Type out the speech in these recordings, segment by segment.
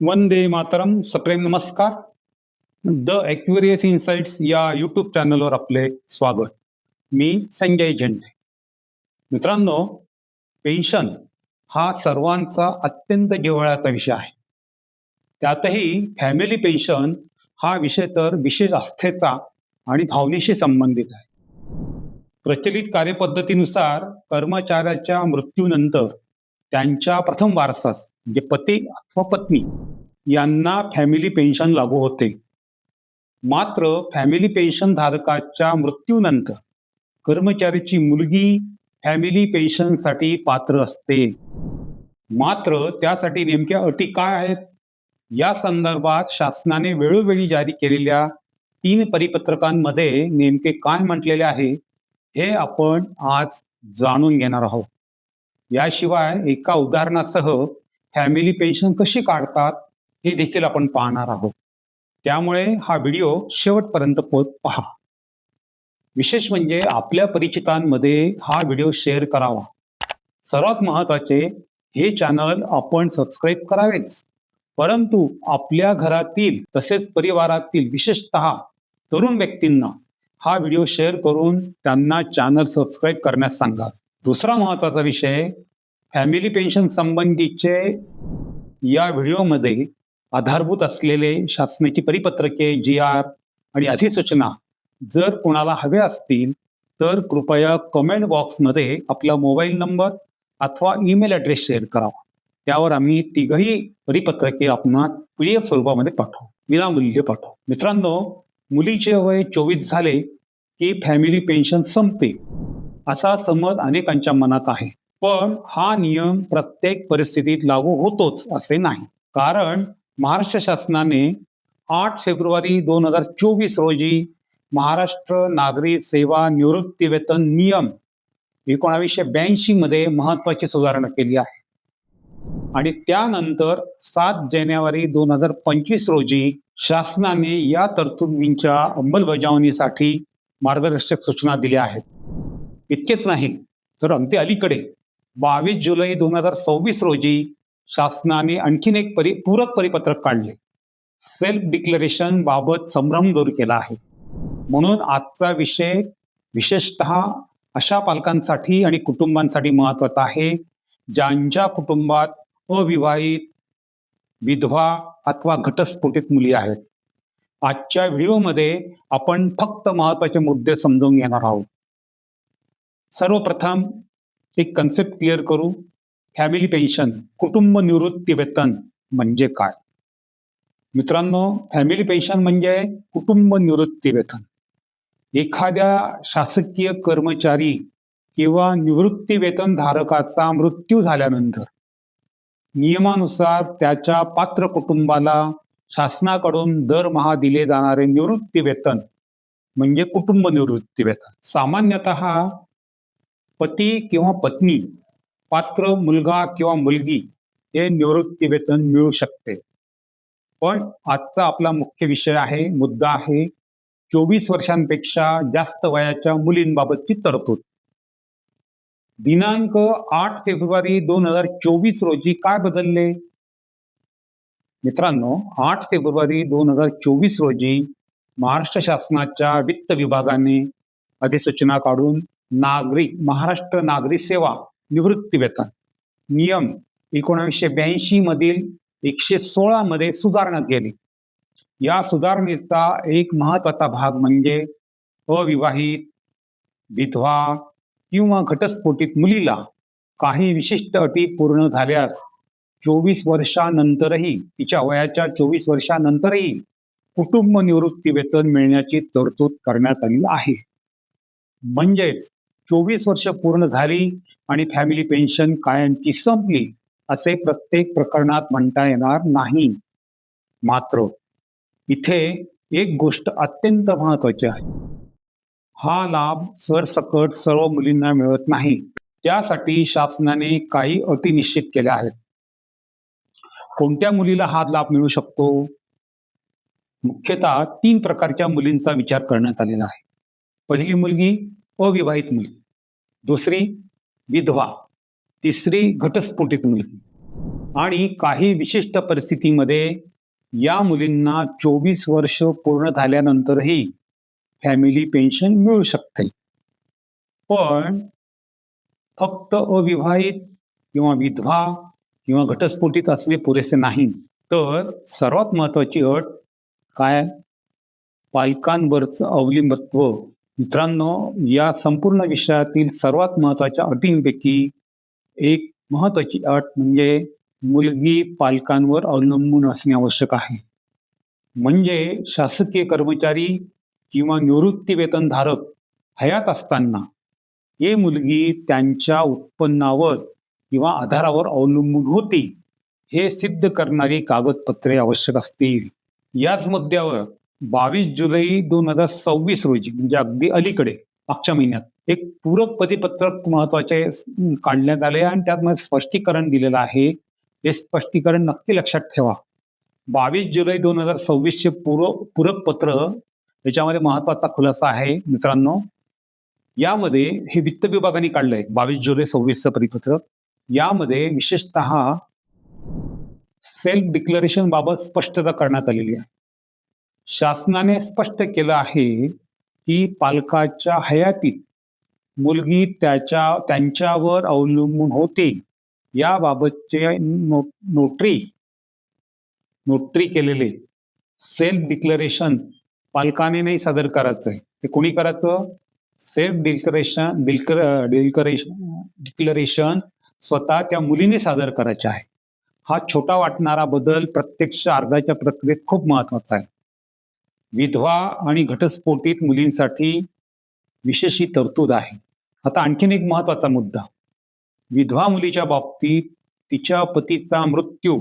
वंदे मातरम. सप्रेम नमस्कार. The ॲक्युरियस insights या यूट्यूब चॅनलवर आपले स्वागत. मी संजय झेंडे. मित्रांनो, पेन्शन हा सर्वांचा अत्यंत जिव्हाळ्याचा विषय आहे. त्यातही फॅमिली पेन्शन हा विषय तर विशेष आस्थेचा आणि भावनेशी संबंधित आहे. प्रचलित कार्यपद्धतीनुसार कर्मचाऱ्याच्या मृत्यूनंतर त्यांच्या प्रथम वारसास म्हणजे पती अथवा पत्नी यांना फॅमिली पेन्शन लागू होते. मात्र फॅमिली पेन्शन धारकाच्या मृत्यूनंतर कर्मचाऱ्याची मुलगी फॅमिली पेन्शनसाठी पात्र असते. मात्र त्यासाठी नेमक्या अटी काय आहेत, या संदर्भात शासनाने वेळोवेळी जारी केलेल्या 3 परिपत्रकांमध्ये नेमके काय म्हटलेले आहे हे आपण आज जाणून घेणार आहोत. याशिवाय एका उदाहरणासह फॅमिली पेन्शन कशी काढतात हे देखील आपण पाहणार आहोत. त्यामुळे हा व्हिडिओ शेवटपर्यंत पहा. विशेष म्हणजे आपल्या परिचितांमध्ये हा व्हिडिओ शेअर करावा. सर्वात महत्त्वाचे, हे चॅनल आपण सबस्क्राईब करावेच, परंतु आपल्या घरातील तसेच परिवारातील विशेषतः तरुण व्यक्तींना हा व्हिडिओ शेअर करून त्यांना चॅनल सबस्क्राईब करण्यास सांगा. दुसरा महत्त्वाचा विषय, फॅमिली पेन्शन संबंधीचे या व्हिडिओमध्ये आधारभूत असलेले शासनाची परिपत्रके, GR आणि अधिसूचना जर कोणाला हव्या असतील तर कृपया कमेंट बॉक्समध्ये आपला मोबाईल नंबर अथवा ईमेल ॲड्रेस शेअर करावा. त्यावर आम्ही तिघही परिपत्रके आपणास PDF स्वरूपामध्ये पाठवू, विनामूल्य पाठवू. मित्रांनो, मुलीचे वय 24 झाले की फॅमिली पेन्शन संपते असा समज अनेकांच्या मनात आहे. पण हा नियम प्रत्येक परिस्थितीत लागू होतोच असे नाही. कारण महाराष्ट्र शासनाने 8 फेब्रुवारी 2024 रोजी महाराष्ट्र नागरी सेवा निवृत्ती वेतन नियम 1982 मध्ये महत्वाची सुधारणा केली आहे. आणि त्यानंतर 7 जानेवारी 2025 रोजी शासनाने या तरतुदींच्या अंमलबजावणीसाठी मार्गदर्शक सूचना दिल्या आहेत. इतकेच नाही तर अगदी अलीकडे 22 जुलै 2026 रोजी शासनाने आणखीन एक पूरक परिपत्रक काढले. सेल्फ डिक्लेरेशन बाबत संभ्रम दूर केला आहे. म्हणून आजचा विषय विशेषतः अशा पालकांसाठी आणि कुटुंबांसाठी महत्त्वाचा आहे ज्यांच्या कुटुंबात अविवाहित, विधवा अथवा घटस्फोटित मुली आहेत. आजच्या व्हिडिओमध्ये आपण फक्त महत्त्वाचे मुद्दे समजून घेणार आहोत. सर्वप्रथम एक कन्सेप्ट क्लिअर करू. फॅमिली पेन्शन, कुटुंब निवृत्ती वेतन म्हणजे काय? मित्रांनो, फॅमिली पेन्शन म्हणजे कुटुंब निवृत्ती वेतन. एखाद्या शासकीय कर्मचारी किंवा निवृत्ती वेतन धारकाचा मृत्यू झाल्यानंतर नियमानुसार त्याच्या पात्र कुटुंबाला शासनाकडून दरमहा दिले जाणारे निवृत्ती वेतन म्हणजे कुटुंब निवृत्ती वेतन. सामान्यतः पती किंवा पत्नी, पात्र मुलगा किंवा मुलगी हे निवृत्ती वेतन मिळू शकते. पण आजचा आपला मुख्य विषय आहे, मुद्दा आहे 24 वर्षांपेक्षा जास्त वयाच्या मुलींबाबतची तरतूद. दिनांक 8 फेब्रुवारी 2024 रोजी काय बदलले? मित्रांनो, 8 फेब्रुवारी 2024 रोजी महाराष्ट्र शासनाच्या वित्त विभागाने अधिसूचना काढून महाराष्ट्र नागरी सेवा निवृत्ती वेतन नियम 1982 मधील 116 मध्ये सुधारणा केली. या सुधारणेचा एक महत्त्वाचा भाग म्हणजे अविवाहित, विधवा किंवा घटस्फोटित मुलीला काही विशिष्ट अटी पूर्ण झाल्यास 24 वर्षानंतरही, तिच्या वयाच्या 24 वर्षानंतरही कुटुंब निवृत्ती वेतन मिळण्याची तरतूद करण्यात आली आहे. म्हणजेच 24 वर्ष पूर्ण झाली आणि फॅमिली पेन्शन कायमची संपली असे प्रत्येक प्रकरणात म्हणता येणार नाही. मात्र इथे एक गोष्ट अत्यंत महत्त्वाची आहे. हा लाभ सरसकट सर्व मुलींना मिळत नाही. त्यासाठी शासनाने काही अटी निश्चित केल्या आहेत. कोणत्या मुलीला हा लाभ मिळू शकतो? मुख्यतः 3 प्रकारच्या मुलींचा विचार करण्यात आलेला आहे. पहिली मुलगी अविवाहित मुलगी, दुसरी विधवा, तिसरी घटस्फोटित मुलगी. आणि काही विशिष्ट परिस्थितीमध्ये या मुलींना 24 वर्ष पूर्ण झाल्यानंतरही फॅमिली पेन्शन मिळू शकते. पण फक्त अविवाहित किंवा विधवा किंवा घटस्फोटित असणे पुरेसे नाही. तर सर्वात महत्त्वाची अट काय? पालकांवरचं अवलंबित्व. मित्रांनो, या संपूर्ण विषयातील सर्वात महत्त्वाच्या अटींपैकी एक महत्त्वाची अट म्हणजे मुलगी पालकांवर अवलंबून असणे आवश्यक आहे. म्हणजे शासकीय कर्मचारी किंवा निवृत्ती वेतनधारक हयात असताना ही मुलगी त्यांच्या उत्पन्नावर किंवा आधारावर अवलंबून होती हे सिद्ध करणारी कागदपत्रे आवश्यक असतील. याच मुद्द्यावर 22 जुलै 2026 रोजी म्हणजे अगदी अलीकडे मागच्या महिन्यात एक पूरक परिपत्रक महत्वाचे काढण्यात आले आणि त्यात मला स्पष्टीकरण दिलेलं आहे. हे स्पष्टीकरण नक्की लक्षात ठेवा. 22 जुलै 2026 चे पूरक पत्र याच्यामध्ये महत्वाचा खुलासा आहे मित्रांनो. यामध्ये हे वित्त विभागाने काढलंय 22 जुलै 26चं परिपत्रक. यामध्ये विशेषतः सेल्फ डिक्लेरेशन बाबत स्पष्टता करण्यात आलेली आहे. शासनाने स्पष्ट केलं आहे की पालकाच्या हयातीत मुलगी त्यांच्यावर अवलंबून होते याबाबतचे नोटरी केलेले सेल्फ डिक्लेरेशन पालकाने नाही सादर करायचं आहे. ते कोणी करायचं? सेल्फ डिक्लेरेशन स्वतः त्या मुलीने सादर करायचे आहे. हा छोटा वाटणारा बदल प्रत्यक्ष अर्जाच्या प्रक्रियेत खूप महत्वाचा आहे. विधवा आणि घटस्फोटित मुलींसाठी विशेष तरतूद आहे. आता आणखीन एक महत्वाचा मुद्दा. विधवा मुलीच्या बाबतीत तिच्या पतीचा मृत्यू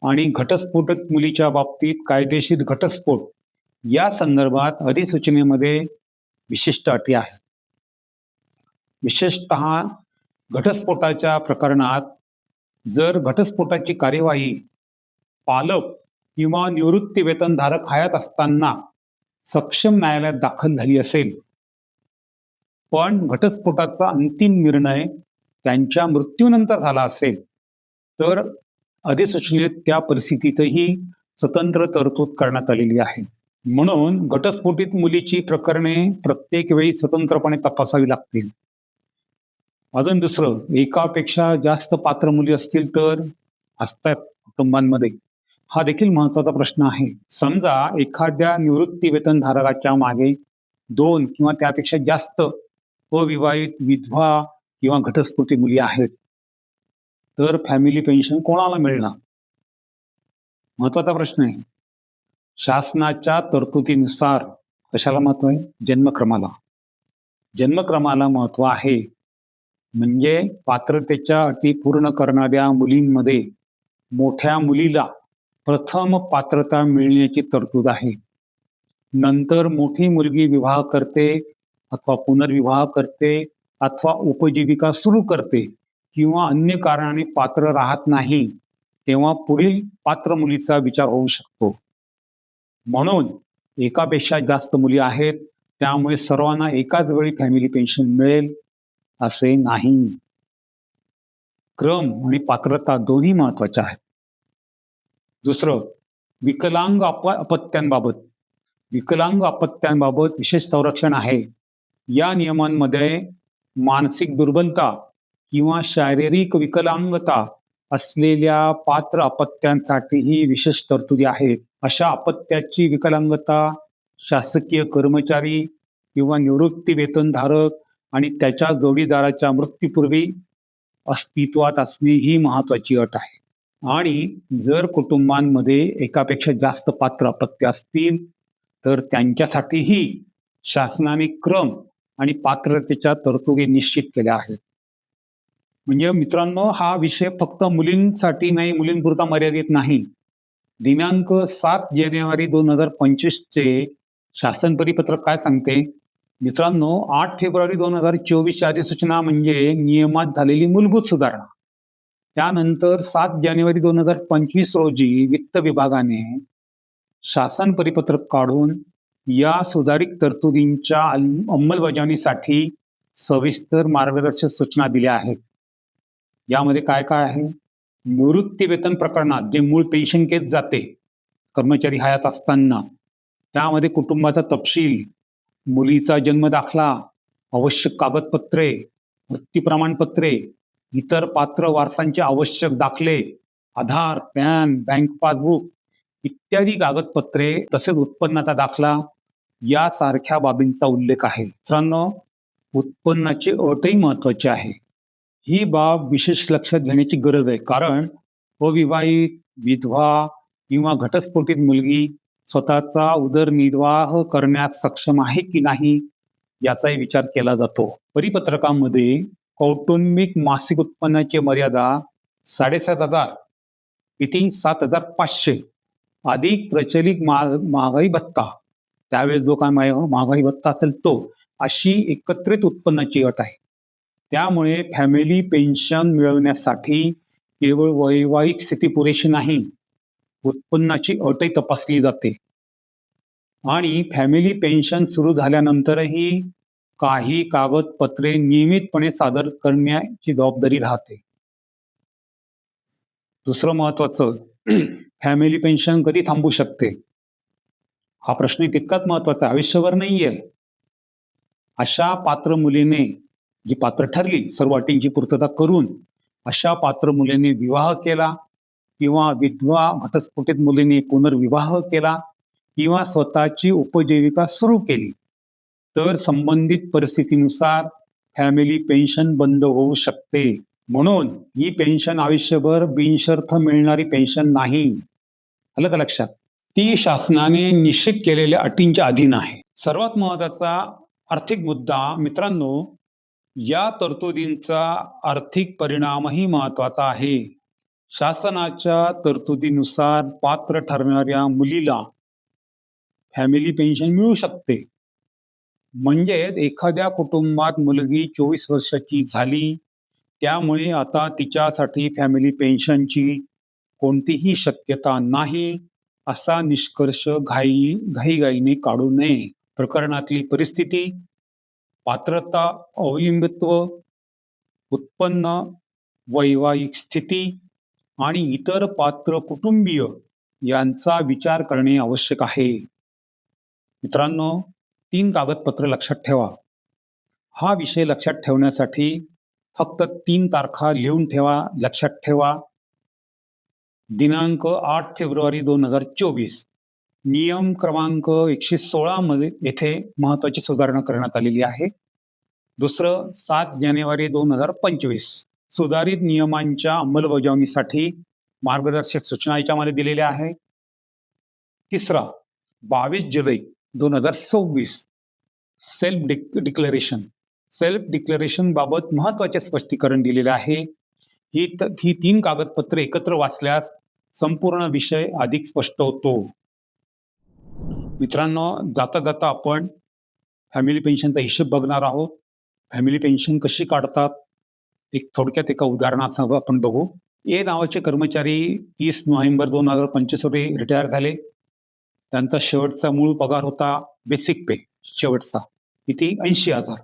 आणि घटस्फोटित मुलीच्या बाबतीत कायदेशीर घटस्फोट या संदर्भात अधिसूचनेमध्ये विशिष्ट अटी आहेत. विशेषतः घटस्फोटाच्या प्रकरणात जर घटस्फोटाची कार्यवाही पालक किंवा निवृत्ती वेतनधारक हयात असताना सक्षम न्यायालयात दाखल झाली असेल, पण घटस्फोटाचा अंतिम निर्णय त्यांच्या मृत्यूनंतर झाला असेल, तर अधिसूचनेत त्या परिस्थितीतही स्वतंत्र तरतूद करण्यात आलेली आहे. म्हणून घटस्फोटित मुलीची प्रकरणे प्रत्येक वेळी स्वतंत्रपणे तपासावी लागतील. अजून दुसरं, एकापेक्षा जास्त पात्र मुली असतील तर असतात कुटुंबांमध्ये, हा देखील महत्वाचा प्रश्न आहे. समजा एखाद्या निवृत्ती वेतनधारकाच्या मागे 2 किंवा त्यापेक्षा जास्त अविवाहित, विधवा किंवा घटस्फोटित मुली आहेत, तर फॅमिली पेन्शन कोणाला मिळणार? महत्वाचा प्रश्न आहे. शासनाच्या तरतुदीनुसार कशाला महत्व आहे? जन्मक्रमाला महत्व आहे. म्हणजे पात्रतेच्या अटी पूर्ण करणाऱ्या मुलींमध्ये मोठ्या मुलीला प्रथम पात्रता मिळण्याची तरतूद आहे. नंतर मोठी मुलगी विवाह करते अथवा पुनर्विवाह करते अथवा उपजीविका सुरू करते किंवा अन्य कारणाने पात्र राहत नाही, तेव्हा पुढील पात्र मुलीचा विचार होऊ शकतो. म्हणून एकापेक्षा जास्त मुली आहेत, त्यामुळे सर्वांना एकाच वेळी फॅमिली पेन्शन मिळेल असे नाही. क्रम आणि पात्रता दोन्ही महत्वाच्या आहेत. दुसरं, विकलांग अपत्यांबाबत विशेष संरक्षण आहे. या नियमांमध्ये मानसिक दुर्बलता किंवा शारीरिक विकलांगता असलेल्या पात्र अपत्यांसाठीही विशेष तरतुदी आहेत. अशा अपत्याची विकलांगता शासकीय कर्मचारी किंवा निवृत्ती वेतनधारक आणि त्याच्या जोडीदाराच्या मृत्यूपूर्वी अस्तित्वात असणे ही महत्वाची अट आहे. आणि जर कुटुंबांमध्ये एकापेक्षा जास्त पात्र अपत्य असतील तर त्यांच्यासाठीही शासनाने क्रम आणि पात्रतेच्या तरतुदी निश्चित केल्या आहेत. म्हणजे मित्रांनो, हा विषय फक्त मुलींसाठी नाही, मुलींपुरता मर्यादित नाही. दिनांक 7 जानेवारी 2025 चे शासन परिपत्रक काय सांगते? मित्रांनो, 8 फेब्रुवारी 2024 ची अधिसूचना म्हणजे नियमात झालेली मूलभूत सुधारणा. त्यानंतर 7 जानेवारी 2025 रोजी वित्त विभागाने शासन परिपत्रक काढून या सुधारित तरतुदींच्या अंमलबजावणीसाठी सविस्तर मार्गदर्शक सूचना दिल्या आहेत. यामध्ये काय काय आहे? निवृत्तीवेतन प्रकरणात जे मूळ पेन्शन केस जाते कर्मचारी हयात असताना, त्यामध्ये कुटुंबाचा तपशील, मुलीचा जन्मदाखला, आवश्यक कागदपत्रे, मृत्यू प्रमाणपत्रे, इतर पात्र वारसांचे आवश्यक दाखले, आधार, पॅन, बँक पासबुक इत्यादी कागदपत्रे तसेच उत्पन्नाचा दाखला यासारख्या बाबींचा उल्लेख आहे. मित्रांनो, उत्पन्नाची अटही महत्वाची आहे. ही बाब विशेष लक्षात घेण्याची गरज आहे, कारण अविवाहित, विधवा किंवा घटस्फोटित मुलगी स्वतःचा उदरनिर्वाह करण्यास सक्षम आहे की नाही याचाही विचार केला जातो. परिपत्रकामध्ये कौटुंबिक मासिक उत्पन्नाची मर्यादा 7,500 किती 7,500 अधिक प्रचलित महागाई भत्ता, त्यावेळेस जो काय महागाई भत्ता असेल तो, अशी एकत्रित उत्पन्नाची अट आहे. त्यामुळे फॅमिली पेन्शन मिळवण्यासाठी केवळ वैवाहिक स्थिती पुरेशी नाही, उत्पन्नाची अटही तपासली जाते. आणि फॅमिली पेन्शन सुरू झाल्यानंतरही काही कागदपत्रे नियमितपणे सादर करण्याची जबाबदारी राहते. दुसरं महत्वाचं, फॅमिली पेन्शन कधी थांबू शकते हा प्रश्न तितकाच महत्वाचा, आयुष्यभर नाहीये. अशा पात्र मुलीने, जी पात्र ठरली सर्व अटींची पूर्तता करून, अशा पात्र मुलीने विवाह केला किंवा विधवा घटस्फोटित मुलीने पुनर्विवाह केला किंवा स्वतःची उपजीविका सुरू केली, तर संबंधित परिस्थितीनुसार फॅमिली पेन्शन बंद होऊ शकते. म्हणून ही पेन्शन आयुष्यभर बिनशर्त मिळणारी पेन्शन नाही. आलं का लक्षात? ती शासनाने निश्चित केलेल्या अटींच्या अधीन आहे. सर्वात महत्वाचा आर्थिक मुद्दा मित्रांनो, या तरतुदींचा आर्थिक परिणामही महत्वाचा आहे. शासनाच्या तरतुदीनुसार पात्र ठरणाऱ्या मुलीला फॅमिली पेन्शन मिळू शकते. म्हणजे एखाद्या कुटुंबात मुलगी 24 वर्षाची झाली, त्यामुळे आता तिच्यासाठी फॅमिली पेन्शनची कोणतीही शक्यता नाही असा निष्कर्ष घाईघाईने काढू नये. प्रकरणातली परिस्थिती, पात्रता, अवलंबित्व, उत्पन्न, वैवाहिक स्थिती आणि इतर पात्र कुटुंबीय यांचा विचार करणे आवश्यक आहे. मित्रांनो, 3 कागदपत्र लक्षात ठेवा. हा विषय लक्षात ठेवण्यासाठी फक्त 3 तारखा लिहून ठेवा. लक्षात ठेवा, दिनांक 8 फेब्रुवारी 2024, नियम क्रमांक 116 मध्ये येथे महत्वाची सुधारणा करण्यात आलेली आहे. दुसरं, 7 जानेवारी 2025, सुधारित नियमांच्या अंमलबजावणीसाठी मार्गदर्शक सूचना याच्यामध्ये दिलेल्या आहे. तिसरा, 22 जुलै 2026, सेल्फ डिक्लेरेशन बाबत महत्वाचे स्पष्टीकरण दिलेले आहे. ही 3 कागदपत्रे एकत्र वाचल्यास संपूर्ण विषय अधिक स्पष्ट होतो. मित्रांनो, जाता जाता आपण फॅमिली पेन्शनचा हिशोब बघणार आहोत. फॅमिली पेन्शन कशी काढतात एक थोडक्यात एका उदाहरणासह आपण बघू. ए नावाचे कर्मचारी 30 नोव्हेंबर 2025 रोजी रिटायर झाले. त्यांचा शेवटचा मूळ पगार होता बेसिक पे, शेवटचा किती 80,000.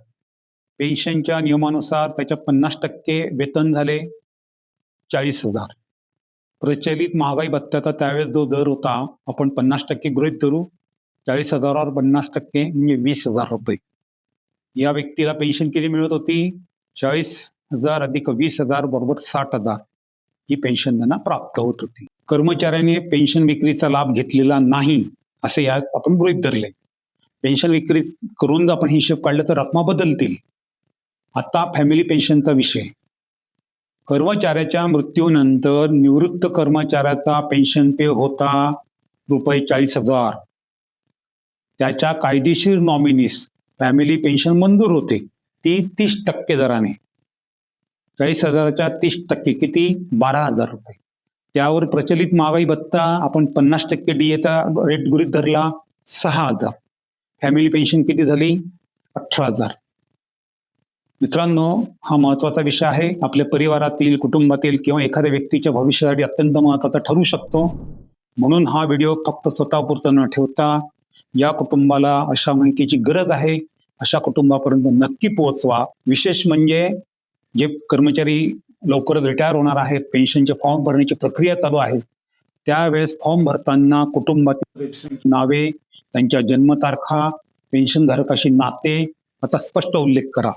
पेन्शनच्या नियमानुसार त्याच्या 50% वेतन झाले 40,000. प्रचलित महागाई भत्त्याचा त्यावेळेस जो दर होता, आपण 50% गृहीत धरू, 40,000वर 50% म्हणजे 20,000 रुपये. या व्यक्तीला पेन्शन किती मिळत होती? 40,000 अधिक 20,000 बरोबर 60,000 ही पेन्शन त्यांना प्राप्त होत होती. कर्मचाऱ्याने पेन्शन विक्रीचा लाभ घेतलेला नाही असे यात आपण गृहीत धरले. पेन्शन विक्री करून जर आपण हिशोब काढला तर रकमा बदलतील. आता फॅमिली पेन्शनचा विषय. कर्मचाऱ्याच्या मृत्यूनंतर निवृत्त कर्मचाऱ्याचा पेन्शन पे होता रुपये 40,000. त्याच्या कायदेशीर नॉमिनीस फॅमिली पेन्शन मंजूर होते, ती 30% दराने. 40,000च्या 30% किती 12,000 रुपये. त्यावर प्रचलित महागाई भत्ता आपण 50% डीएचा रेट गृहीत धरला 6,000. फॅमिली पेन्शन किती झाली 18,000. मित्रांनो, हा महत्वाचा विषय आहे. आपल्या परिवारातील, कुटुंबातील किंवा एखाद्या व्यक्तीच्या भविष्यासाठी अत्यंत महत्वाचा ठरू शकतो. म्हणून हा व्हिडिओ फक्त स्वतःपुरता न ठेवता या कुटुंबाला अशा माहितीची गरज आहे अशा कुटुंबापर्यंत नक्की पोहोचवा. विशेष म्हणजे जे कर्मचारी लवकरच रिटायर होणार आहेत, पेन्शनचे फॉर्म भरण्याची प्रक्रिया चालू आहे, त्यावेळेस फॉर्म भरताना कुटुंबातील नावे, त्यांच्या जन्मतारखा, पेन्शनधारकाशी नाते आता स्पष्ट उल्लेख करा.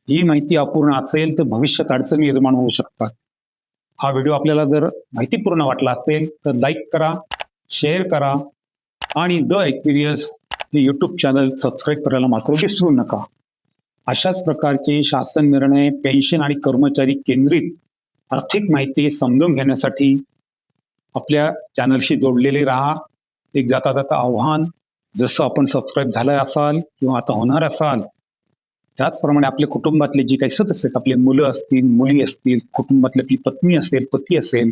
ही माहिती अपूर्ण असेल तर भविष्यात अडचणी निर्माण होऊ शकतात. हा व्हिडिओ आपल्याला जर माहितीपूर्ण वाटला असेल तर लाईक करा, शेअर करा आणि द एक्विरियस हे यूट्यूब चॅनल सबस्क्राईब करायला मात्र विसरू नका. अशाच प्रकारचे शासन निर्णय, पेन्शन आणि कर्मचारी केंद्रित आर्थिक माहिती समजून घेण्यासाठी आपल्या चॅनलशी जोडलेले राहा. एक जाता जाता आव्हान, जसं आपण सबस्क्राईब झालं असाल किंवा आता होणार असाल त्याचप्रमाणे आपल्या कुटुंबातले जे काही सदस्य आहेत, आपले मुलं असतील, मुली असतील, कुटुंबातली आपली पत्नी असेल, पती असेल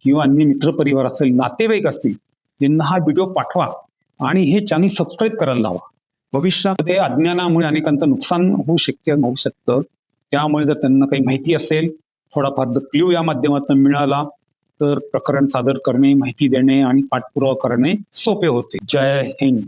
किंवा अन्य मित्रपरिवार असेल, नातेवाईक असतील, त्यांना हा व्हिडिओ पाठवा आणि हे चॅनल सबस्क्राईब करायला लावा. भविष्यामध्ये अज्ञानामुळे अनेकांचं नुकसान होऊ शकतं. त्यामुळे जर त्यांना काही माहिती असेल, थोडाफार जर क्ल्यू या माध्यमातून मिळाला तर प्रकरण सादर करणे, माहिती देणे आणि पाठपुरावा करणे सोपे होते. जय हिंद.